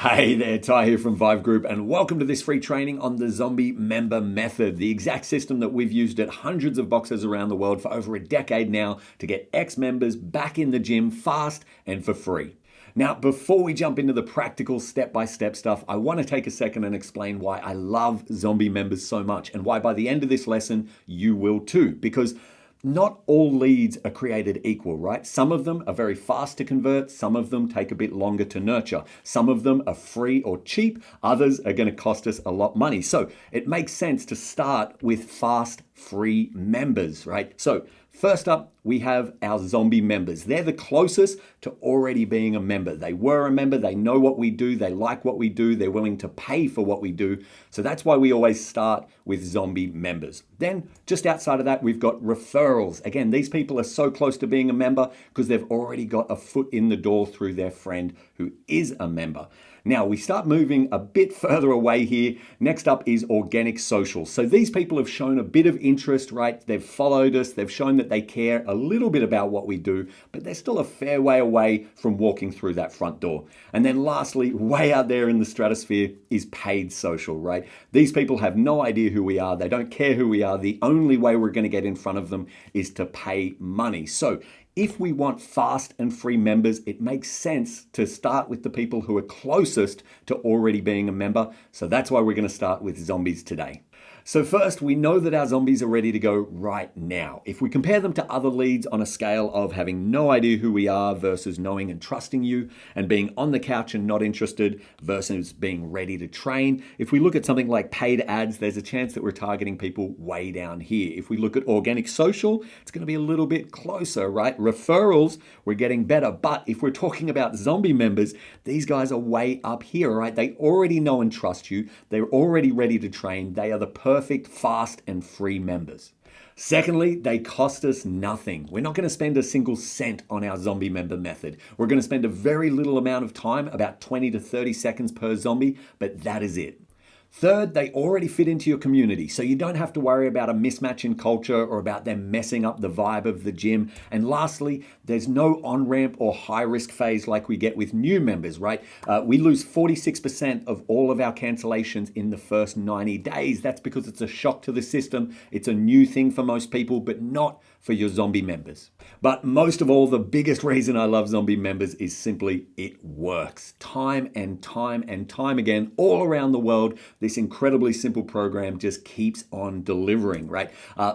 Hey there, Ty here from Vive Group, and welcome to this free training on the Zombie Member Method, the exact system that we've used at hundreds of boxers around the world for over a decade now to get ex-members back in the gym fast and for free. Now, before we jump into the practical step-by-step stuff, I want to take a second and explain why I love zombie members so much and why by the end of this lesson, you will too, because not all leads are created equal, right? Some of them are very fast to convert. Some of them take a bit longer to nurture. Some of them are free or cheap. Others are going to cost us a lot of money. So it makes sense to start with fast, free members, right? So first up, we have our zombie members. They're the closest to already being a member. They were a member, they know what we do, they like what we do, they're willing to pay for what we do. So that's why we always start with zombie members. Then just outside of that, we've got referrals. Again, these people are so close to being a member because they've already got a foot in the door through their friend who is a member. Now we start moving a bit further away here. Next up is organic social. So these people have shown a bit of interest, right? They've followed us. They've shown that they care a little bit about what we do, but they're still a fair way away from walking through that front door. And then lastly, way out there in the stratosphere is paid social, right? These people have no idea who we are. They don't care who we are. The only way we're going to get in front of them is to pay money. So if we want fast and free members, it makes sense to start with the people who are closest to already being a member. So that's why we're going to start with zombies today. So first, we know that our zombies are ready to go right now. If we compare them to other leads on a scale of having no idea who we are versus knowing and trusting you, and being on the couch and not interested versus being ready to train, if we look at something like paid ads, there's a chance that we're targeting people way down here. If we look at organic social, it's going to be a little bit closer, right? Referrals, we're getting better. But if we're talking about zombie members, these guys are way up here, right? They already know and trust you. They're already ready to train. They are the perfect, fast, and free members. Secondly, they cost us nothing. We're not going to spend a single cent on our zombie member method. We're going to spend a very little amount of time, about 20 to 30 seconds per zombie, but that is it. Third, they already fit into your community, so you don't have to worry about a mismatch in culture or about them messing up the vibe of the gym. And lastly, there's no on-ramp or high-risk phase like we get with new members, right? We lose 46% of all of our cancellations in the first 90 days. That's because it's a shock to the system. It's a new thing for most people, but not for your zombie members. But most of all, the biggest reason I love zombie members is simply it works. Time and time and time again, all around the world, this incredibly simple program just keeps on delivering, right?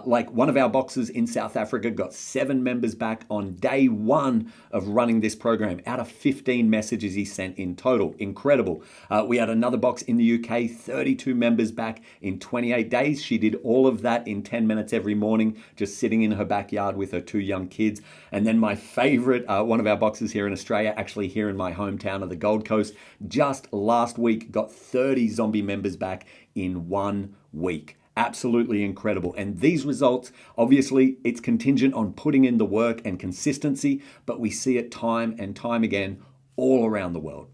Like one of our boxers in South Africa got 7 members back on day 1 of running this program out of 15 messages he sent in total. Incredible. We had another box in the UK, 32 members back in 28 days. She did all of that in 10 minutes every morning, just sitting in her backyard with her 2 young kids. And then my favorite, one of our boxers here in Australia, actually here in my hometown of the Gold Coast, just last week got 30 zombie members back in 1 week. Absolutely incredible. And these results, obviously, it's contingent on putting in the work and consistency, but we see it time and time again all around the world.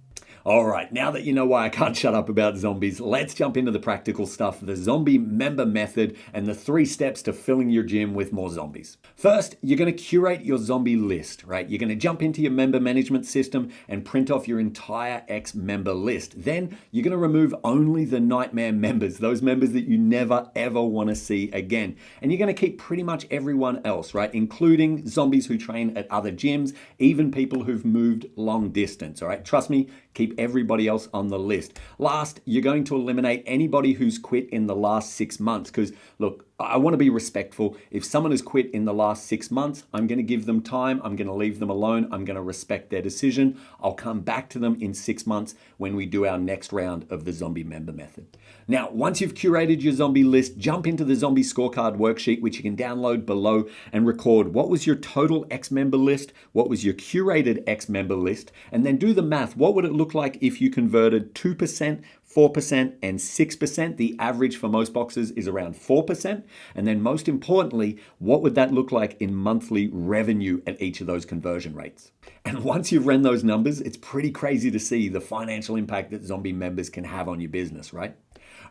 All right, now that you know why I can't shut up about zombies, let's jump into the practical stuff, the zombie member method, and the 3 steps to filling your gym with more zombies. First, you're going to curate your zombie list, right? You're going to jump into your member management system and print off your entire ex-member list. Then you're going to remove only the nightmare members, those members that you never ever want to see again. And you're going to keep pretty much everyone else, right? Including zombies who train at other gyms, even people who've moved long distance, all right? Trust me, keep everybody else on the list. Last, you're going to eliminate anybody who's quit in the last 6 months because, look, I want to be respectful. If someone has quit in the last 6 months, I'm going to give them time. I'm going to leave them alone. I'm going to respect their decision. I'll come back to them in 6 months when we do our next round of the zombie member method. Now, once you've curated your zombie list, jump into the zombie scorecard worksheet, which you can download below, and record what was your total ex-member list, what was your curated ex-member list, and then do the math. What would it look like if you converted 2%, 4%, and 6%? The average for most boxes is around 4%. And then most importantly, what would that look like in monthly revenue at each of those conversion rates? And once you've run those numbers, it's pretty crazy to see the financial impact that zombie members can have on your business, right?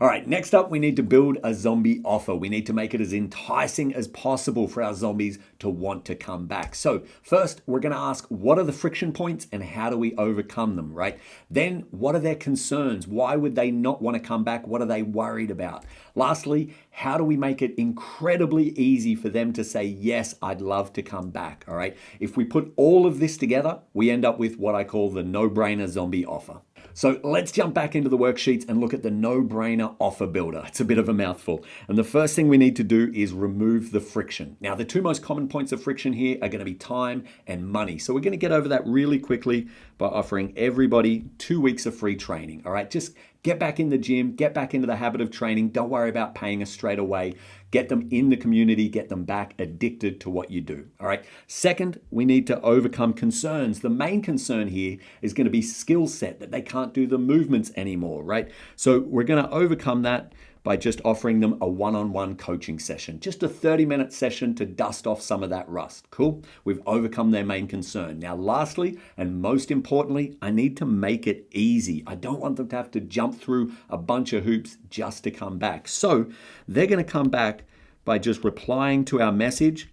All right, next up, we need to build a zombie offer. We need to make it as enticing as possible for our zombies to want to come back. So first, we're going to ask, what are the friction points and how do we overcome them, right? Then, what are their concerns? Why would they not want to come back? What are they worried about? Lastly, how do we make it incredibly easy for them to say, yes, I'd love to come back, all right? If we put all of this together, we end up with what I call the no-brainer zombie offer. So let's jump back into the worksheets and look at the no-brainer offer builder. It's a bit of a mouthful. And the first thing we need to do is remove the friction. Now, the two most common points of friction here are going to be time and money. So we're going to get over that really quickly by offering everybody 2 weeks of free training. All right, just get back in the gym, get back into the habit of training. Don't worry about paying us straight away. Get them in the community, get them back addicted to what you do. All right. Second, we need to overcome concerns. The main concern here is going to be skill set, that they can't do the movements anymore, right? So we're going to overcome that by just offering them a one-on-one coaching session, just a 30-minute session to dust off some of that rust. Cool. We've overcome their main concern. Now, lastly, and most importantly, I need to make it easy. I don't want them to have to jump through a bunch of hoops just to come back. So they're going to come back by just replying to our message,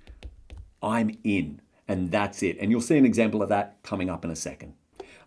I'm in, and that's it. And you'll see an example of that coming up in a second.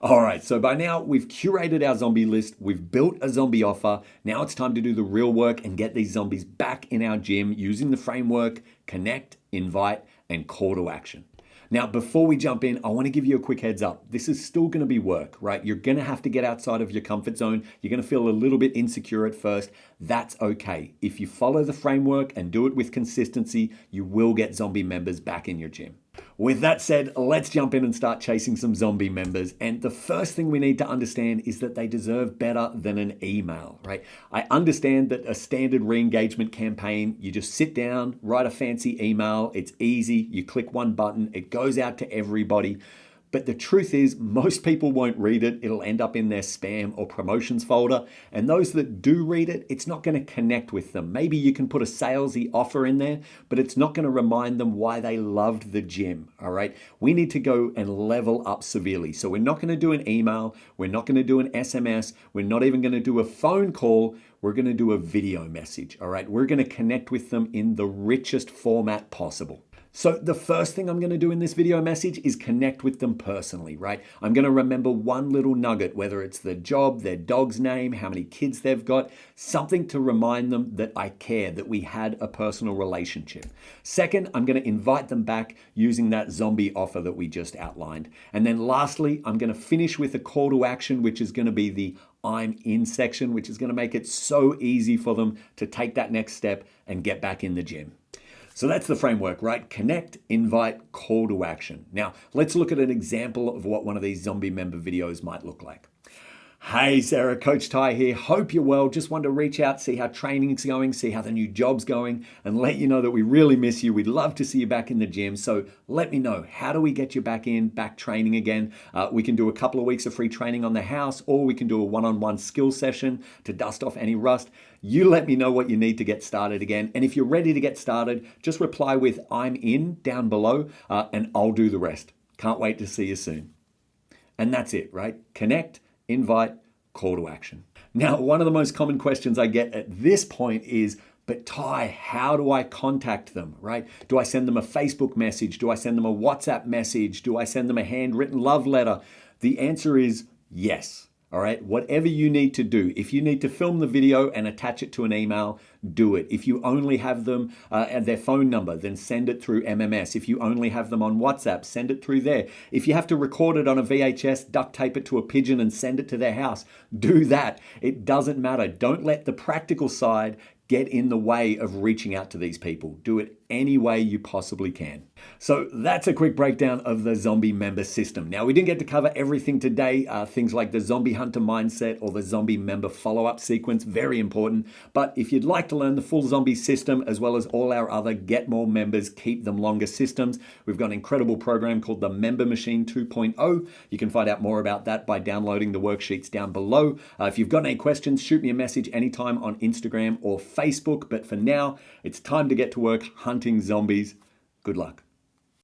All right, so by now we've curated our zombie list, we've built a zombie offer. Now it's time to do the real work and get these zombies back in our gym using the framework, connect, invite, and call to action. Now, before we jump in, I want to give you a quick heads up. This is still going to be work, right? You're going to have to get outside of your comfort zone. You're going to feel a little bit insecure at first. That's okay. If you follow the framework and do it with consistency, you will get zombie members back in your gym. With that said, let's jump in and start chasing some zombie members. And the first thing we need to understand is that they deserve better than an email, right? I understand that a standard re-engagement campaign, you just sit down, write a fancy email. It's easy. You click one button. It goes out to everybody. But the truth is, most people won't read it. It'll end up in their spam or promotions folder. And those that do read it, it's not going to connect with them. Maybe you can put a salesy offer in there, but it's not going to remind them why they loved the gym. All right. We need to go and level up severely. So we're not going to do an email. We're not going to do an SMS. We're not even going to do a phone call. We're going to do a video message. All right. We're going to connect with them in the richest format possible. So the first thing I'm going to do in this video message is connect with them personally, right? I'm going to remember one little nugget, whether it's the job, their dog's name, how many kids they've got, something to remind them that I care, that we had a personal relationship. Second, I'm going to invite them back using that zombie offer that we just outlined. And then lastly, I'm going to finish with a call to action, which is going to be the I'm in section, which is going to make it so easy for them to take that next step and get back in the gym. So that's the framework, right? Connect, invite, call to action. Now, let's look at an example of what one of these zombie member videos might look like. Hey Sarah, Coach Ty here. Hope you're well. Just wanted to reach out, see how training's going, see how the new job's going, and let you know that we really miss you. We'd love to see you back in the gym. So let me know, how do we get you back in, back training again? We can do a couple of weeks of free training on the house, or we can do a one-on-one skill session to dust off any rust. You let me know what you need to get started again. And if you're ready to get started, just reply with I'm in down below, and I'll do the rest. Can't wait to see you soon. And that's it, right? Connect, invite, call to action. Now, one of the most common questions I get at this point is, but Ty, how do I contact them, right? Do I send them a Facebook message? Do I send them a WhatsApp message? Do I send them a handwritten love letter? The answer is yes. All right, whatever you need to do. If you need to film the video and attach it to an email, do it. If you only have them and their phone number, then send it through MMS. If you only have them on WhatsApp, send it through there. If you have to record it on a VHS, duct tape it to a pigeon and send it to their house, do that. It doesn't matter. Don't let the practical side get in the way of reaching out to these people. Do it any way you possibly can. So that's a quick breakdown of the zombie member system. Now, we didn't get to cover everything today. Things like the zombie hunter mindset or the zombie member follow-up sequence, very important. But if you'd like to learn the full zombie system, as well as all our other get more members, keep them longer systems, we've got an incredible program called the Member Machine 2.0. You can find out more about that by downloading the worksheets down below. If you've got any questions, shoot me a message anytime on Instagram or Facebook. But for now, it's time to get to work hunting zombies. Good luck.